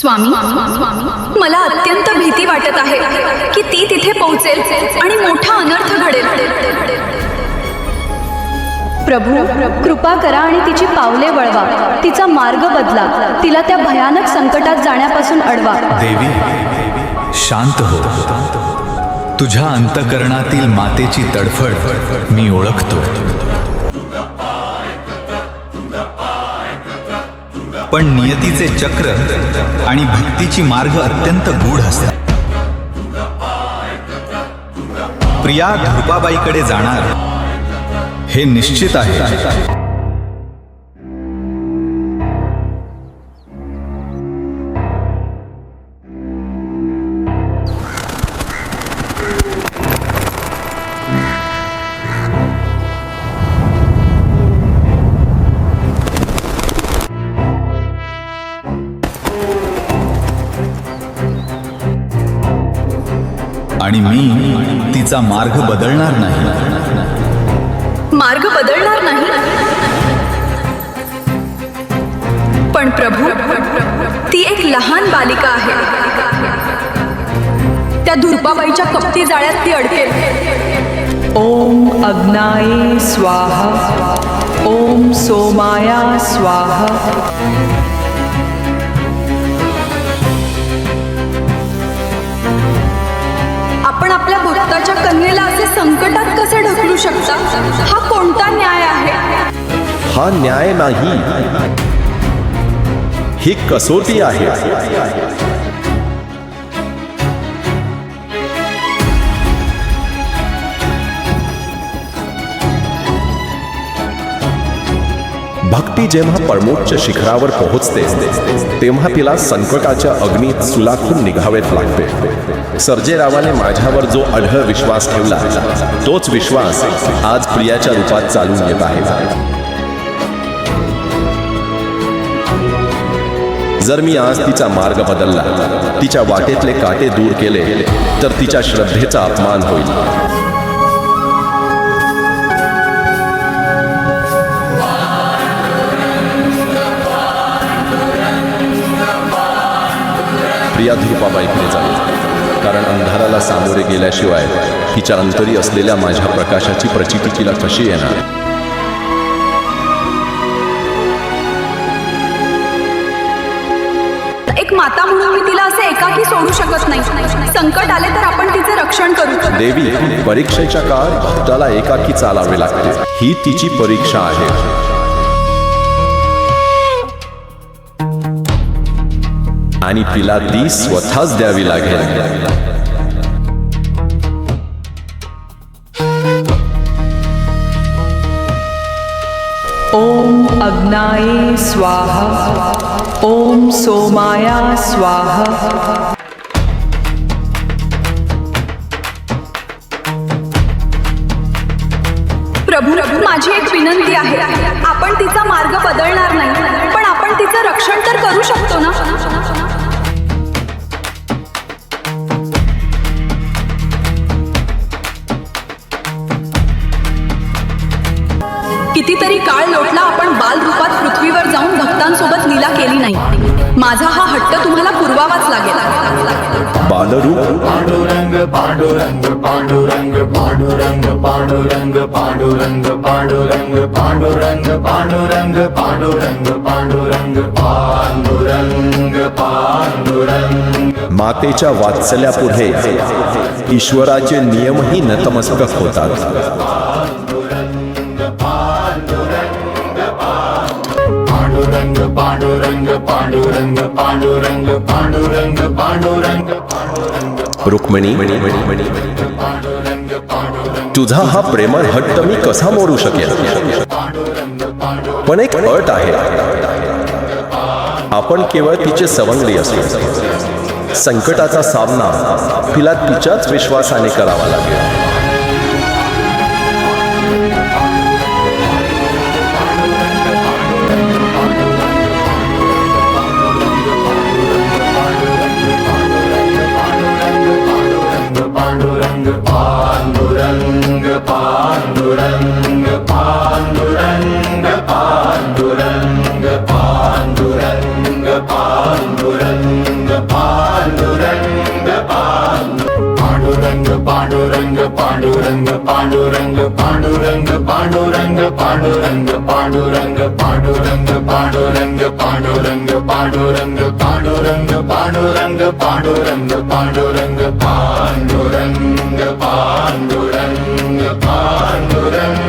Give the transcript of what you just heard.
स्वामी, मला अत्यंत भीती वाटत आहे की ती तिथे पोहोचेल आणि मोठा अनर्थ घडेल। प्रभू, कृपा करा आणि तिची पावले वळवा, तिचा मार्ग बदला, तिला त्या भयानक संकटात जाण्यापासून अडवा। देवी, शांत हो। तुझ्या अंतकरणातील मातेची तडफड मी ओळखतो, पण नियतीचे चक्र आणि भक्तीची मार्ग अत्यंत गूढ असतात। प्रिया धृपाबाईकडे जाणार हे निश्चित आहे। आणि मी तिचा मार्ग बदलणार नाही। मार्ग बदलणार नाही? पण प्रभू, ती एक लहान बालिका आहे, त्या धुर्पाबाईच्या कपटी जाळ्यात ती अडकेल। ओम अग्नाये स्वाहा, ओम सोमाया स्वाहा। आपण आपल्या भक्ताच्या कन्येला असे संकटात कसे ढकलू शकता? हा कोणता न्याय आहे? हा न्याय नाही, ही कसोटी आहे। भक्ती जेव्हा परमोच्च शिखरावर पोहोचते तेव्हा तिला संकटाच्या अग्नीत सुलाखून निघावेच लागते। सर्जेरावाने माझ्यावर जो अढळ विश्वास ठेवला तोच विश्वास आज प्रियाच्या रूपात चालून येत आहे। जर मी आज तिचा मार्ग बदलला, तिच्या वाटेतले काटे दूर केले तर तिच्या श्रद्धेचा अपमान होईल। प्रिया धृपाबाईकडे जाईल, कारण अंधाराला सामोरे गेल्याशिवाय तिच्या अंतरी असलेल्या माझ्या प्रकाशाची प्रचिती तिला कशी येणार? एक माता म्हणून मी तिला असे एकाकी सोडू शकत नाही। संकट आले तर आपण तिचे रक्षण करू। देवी, परीक्षेच्या काळात भक्ताला एकाकी चालावे लागते, ही तिची परीक्षा आहे। आणि तिला ती स्वतःच द्यावी लागेल। ओम अग्नाये स्वाहा, ओम सोमाया स्वाहा। प्रभू, माझी एक विनंती आहे, आपण तिचा मार्ग बदलणार नाही, पण आपण तिचं रक्षण तर करू शकतो ना? कितीतरी काळ लोटला आपण बाल रूपात पृथ्वीवर जाऊन भक्तांसोबत लीला केली नाही। माझा हा हट्ट तुम्हाला पुरवावाच लागेल। बालरूप पांडुरंग पांडुरंग पांडुरंग पांडुरंग पांडुरंग पांडुरंग पांडुरंग पांडुरंग पांडुरंग पांडुरंग पांडुरंग पांडुरंग पांडुरंग। मातेच्या वात्सल्यापुढे ईश्वराचे नियमही नतमस्तक होतात। पांडुरंग पांडुरंग पांडुरंग पांडुरंग पांडुरंग पांडुरंग रुक्मिणी, तुझा हा प्रेमळ हट्ट मी कसा मोडू शकेल? पण एक अट आहे, आपण केवळ तिचे सवंगडी असू। संकटाचा सामना तिला तिच्याच विश्वासाने करावा लागेल। पांडुरंग पांडुरंग पांडुरंग पांडुरंग पांडुरंग पांडुरंग पांडुरंग पांडुरंग पांडुरंग पांडुरंग पांडुरंग पांडुरंग पांडुरंग पांडुरंग पांडुरंग पांडुरंग पांडुरंग पांडुरंग पांडुरंग पांडुरंग पांडुरंग पांडुरंग पांडुरंग पांडुरंग पांडुरंग